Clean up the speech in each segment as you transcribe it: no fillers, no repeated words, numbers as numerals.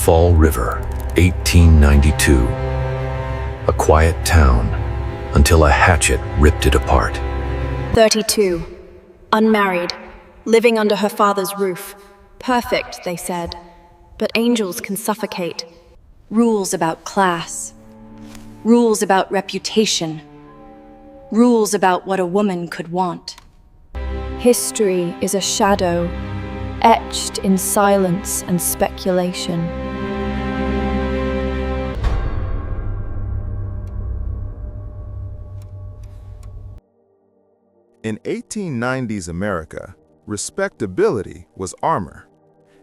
Fall River, 1892. A quiet town until a hatchet ripped it apart. 32. Unmarried, living under her father's roof. Perfect, they said. But angels can suffocate. Rules about class. Rules about reputation. Rules about what a woman could want. History is a shadow, etched in silence and speculation. In 1890s America, respectability was armor,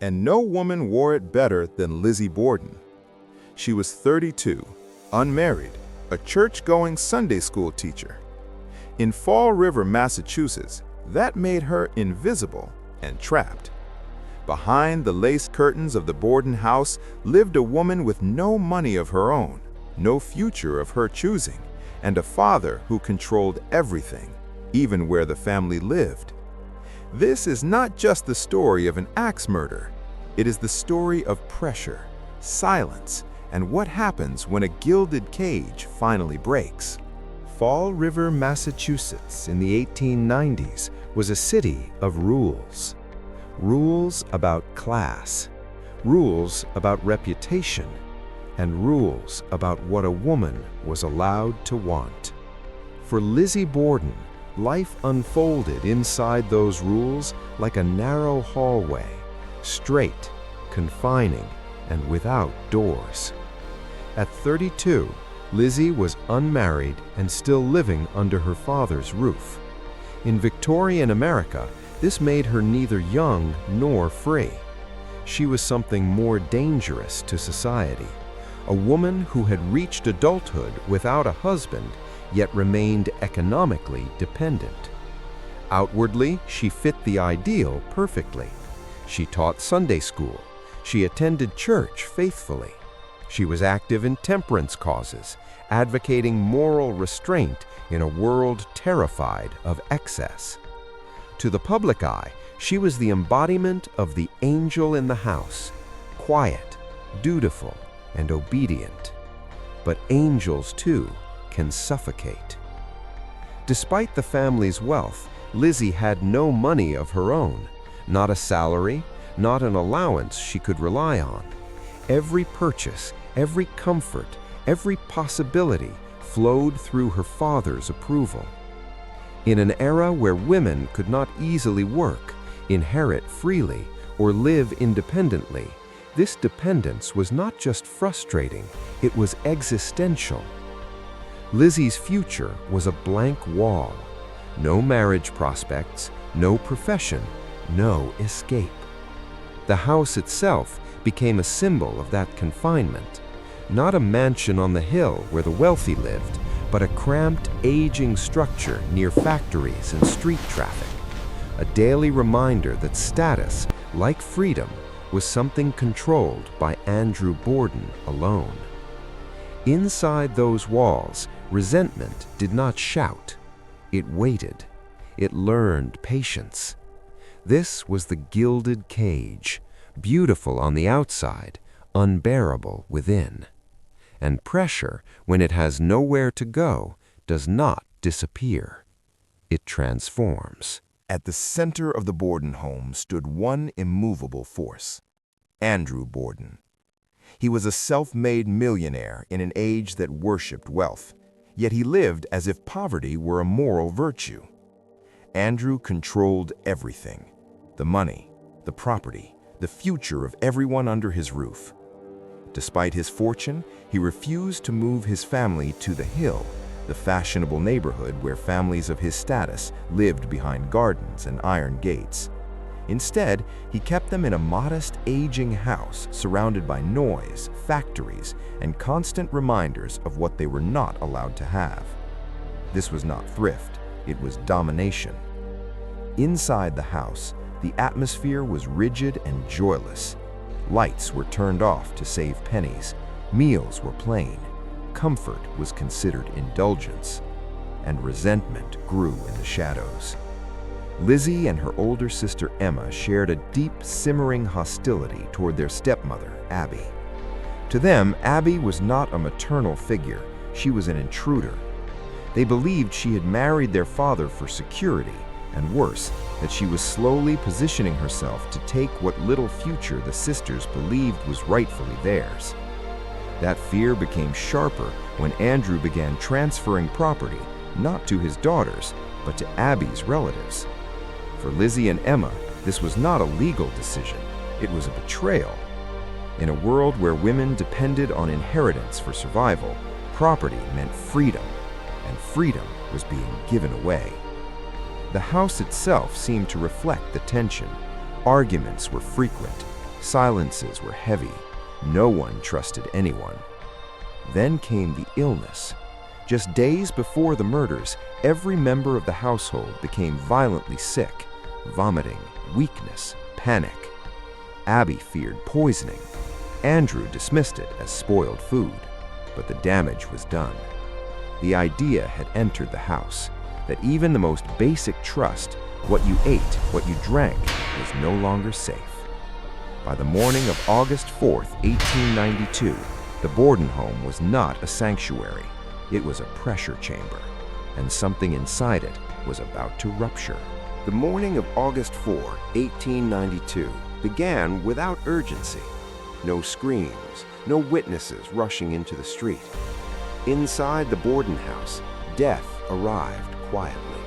and no woman wore it better than Lizzie Borden. She was 32, unmarried, a church-going Sunday school teacher. In Fall River, Massachusetts, that made her invisible and trapped. Behind the lace curtains of the Borden house lived a woman with no money of her own, no future of her choosing, and a father who controlled everything, even where the family lived. This is not just the story of an axe murder. It is the story of pressure, silence, and what happens when a gilded cage finally breaks. Fall River, Massachusetts in the 1890s was a city of rules. Rules about class, rules about reputation, and rules about what a woman was allowed to want. For Lizzie Borden, life unfolded inside those rules like a narrow hallway, straight, confining, and without doors. At 32, Lizzie was unmarried and still living under her father's roof. In Victorian America, this made her neither young nor free. She was something more dangerous to society, a woman who had reached adulthood without a husband, yet remained economically dependent. Outwardly, she fit the ideal perfectly. She taught Sunday school. She attended church faithfully. She was active in temperance causes, advocating moral restraint in a world terrified of excess. To the public eye, she was the embodiment of the angel in the house, quiet, dutiful, and obedient. But angels, too, can suffocate. Despite the family's wealth, Lizzie had no money of her own, not a salary, not an allowance she could rely on. Every purchase, every comfort, every possibility flowed through her father's approval. In an era where women could not easily work, inherit freely, or live independently, this dependence was not just frustrating, it was existential. Lizzie's future was a blank wall. No marriage prospects, no profession, no escape. The house itself became a symbol of that confinement. Not a mansion on the hill where the wealthy lived, but a cramped, aging structure near factories and street traffic. A daily reminder that status, like freedom, was something controlled by Andrew Borden alone. Inside those walls, resentment did not shout. It waited. It learned patience. This was the gilded cage, beautiful on the outside, unbearable within. And pressure, when it has nowhere to go, does not disappear. It transforms. At the center of the Borden home stood one immovable force: Andrew Borden. He was a self-made millionaire in an age that worshipped wealth, yet he lived as if poverty were a moral virtue. Andrew controlled everything: the money, the property, the future of everyone under his roof. Despite his fortune, he refused to move his family to the Hill, the fashionable neighborhood where families of his status lived behind gardens and iron gates. Instead, he kept them in a modest, aging house surrounded by noise, factories, and constant reminders of what they were not allowed to have. This was not thrift, it was domination. Inside the house, the atmosphere was rigid and joyless. Lights were turned off to save pennies, meals were plain, comfort was considered indulgence, and resentment grew in the shadows. Lizzie and her older sister Emma shared a deep, simmering hostility toward their stepmother, Abby. To them, Abby was not a maternal figure. She was an intruder. They believed she had married their father for security, and worse, that she was slowly positioning herself to take what little future the sisters believed was rightfully theirs. That fear became sharper when Andrew began transferring property, not to his daughters, but to Abby's relatives. For Lizzie and Emma, this was not a legal decision, it was a betrayal. In a world where women depended on inheritance for survival, property meant freedom, and freedom was being given away. The house itself seemed to reflect the tension. Arguments were frequent, silences were heavy, no one trusted anyone. Then came the illness. Just days before the murders, every member of the household became violently sick, vomiting, weakness, panic. Abby feared poisoning. Andrew dismissed it as spoiled food, but the damage was done. The idea had entered the house that even the most basic trust, what you ate, what you drank, was no longer safe. By the morning of August 4th, 1892, the Borden home was not a sanctuary. It was a pressure chamber, and something inside it was about to rupture. The morning of August 4, 1892, began without urgency. No screams, no witnesses rushing into the street. Inside the Borden house, death arrived quietly.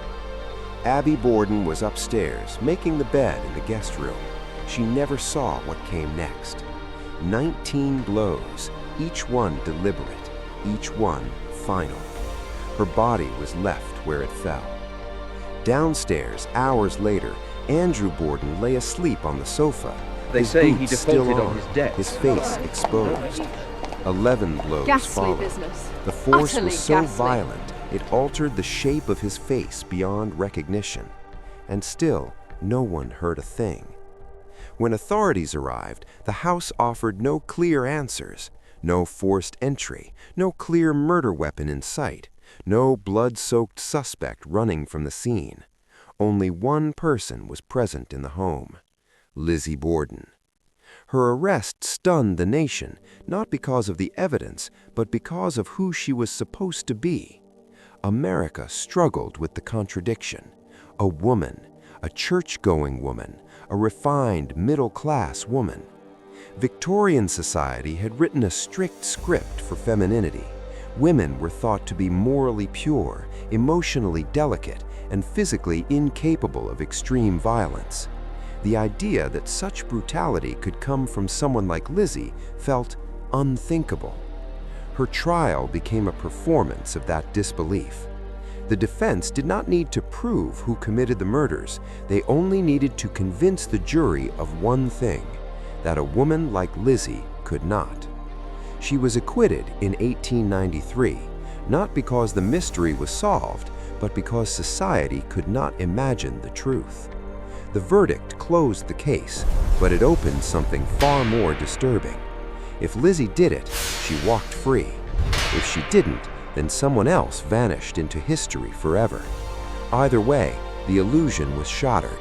Abby Borden was upstairs, making the bed in the guest room. She never saw what came next. 19 blows, each one deliberate, each one final. Her body was left where it fell. Downstairs, hours later, Andrew Borden lay asleep on the sofa. They say he defaulted on his debt. His face exposed. 11 blows Ghastly followed. business. The force Utterly was so ghastly. violent, it altered the shape of his face beyond recognition. And still, no one heard a thing. When authorities arrived, the house offered no clear answers, no forced entry, no clear murder weapon in sight, no blood-soaked suspect running from the scene. Only one person was present in the home: Lizzie Borden. Her arrest stunned the nation, not because of the evidence, but because of who she was supposed to be. America struggled with the contradiction. A woman, a church-going woman, a refined middle-class woman. Victorian society had written a strict script for femininity. Women were thought to be morally pure, emotionally delicate, and physically incapable of extreme violence. The idea that such brutality could come from someone like Lizzie felt unthinkable. Her trial became a performance of that disbelief. The defense did not need to prove who committed the murders. They only needed to convince the jury of one thing: that a woman like Lizzie could not. She was acquitted in 1893, not because the mystery was solved, but because society could not imagine the truth. The verdict closed the case, but it opened something far more disturbing. If Lizzie did it, she walked free. If she didn't, then someone else vanished into history forever. Either way, the illusion was shattered.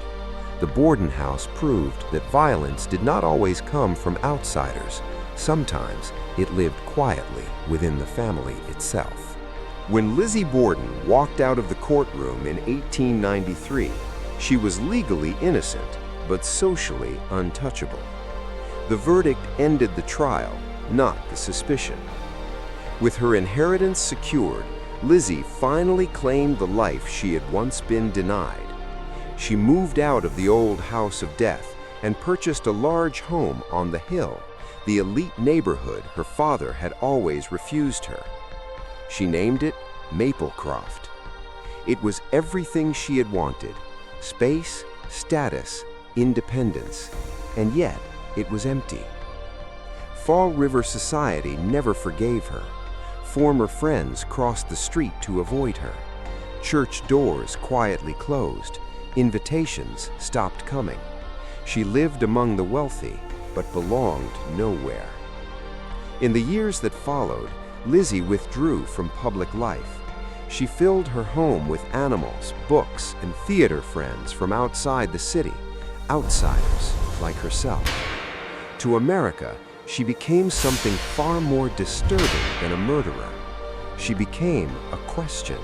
The Borden house proved that violence did not always come from outsiders. Sometimes it lived quietly within the family itself. When Lizzie Borden walked out of the courtroom in 1893, she was legally innocent, but socially untouchable. The verdict ended the trial, not the suspicion. With her inheritance secured, Lizzie finally claimed the life she had once been denied. She moved out of the old house of death and purchased a large home on the hill, the elite neighborhood her father had always refused her. She named it Maplecroft. It was everything she had wanted: space, status, independence, and yet it was empty. Fall River society never forgave her. Former friends crossed the street to avoid her. Church doors quietly closed. Invitations stopped coming. She lived among the wealthy, but belonged nowhere. In the years that followed, Lizzie withdrew from public life. She filled her home with animals, books, and theater friends from outside the city, outsiders like herself. To America, She became something far more disturbing than a murderer. She became a question.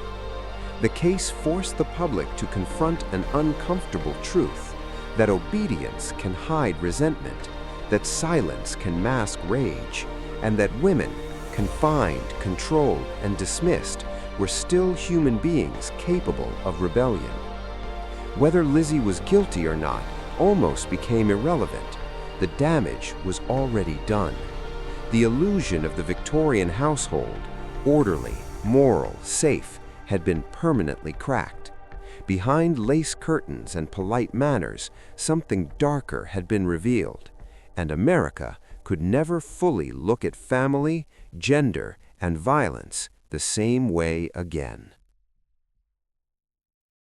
The case forced the public to confront an uncomfortable truth, that obedience can hide resentment, that silence can mask rage, and that women, confined, controlled, and dismissed, were still human beings capable of rebellion. Whether Lizzie was guilty or not almost became irrelevant. The damage was already done. The illusion of the Victorian household, orderly, moral, safe, had been permanently cracked. Behind lace curtains and polite manners, something darker had been revealed, and America could never fully look at family, gender, and violence the same way again.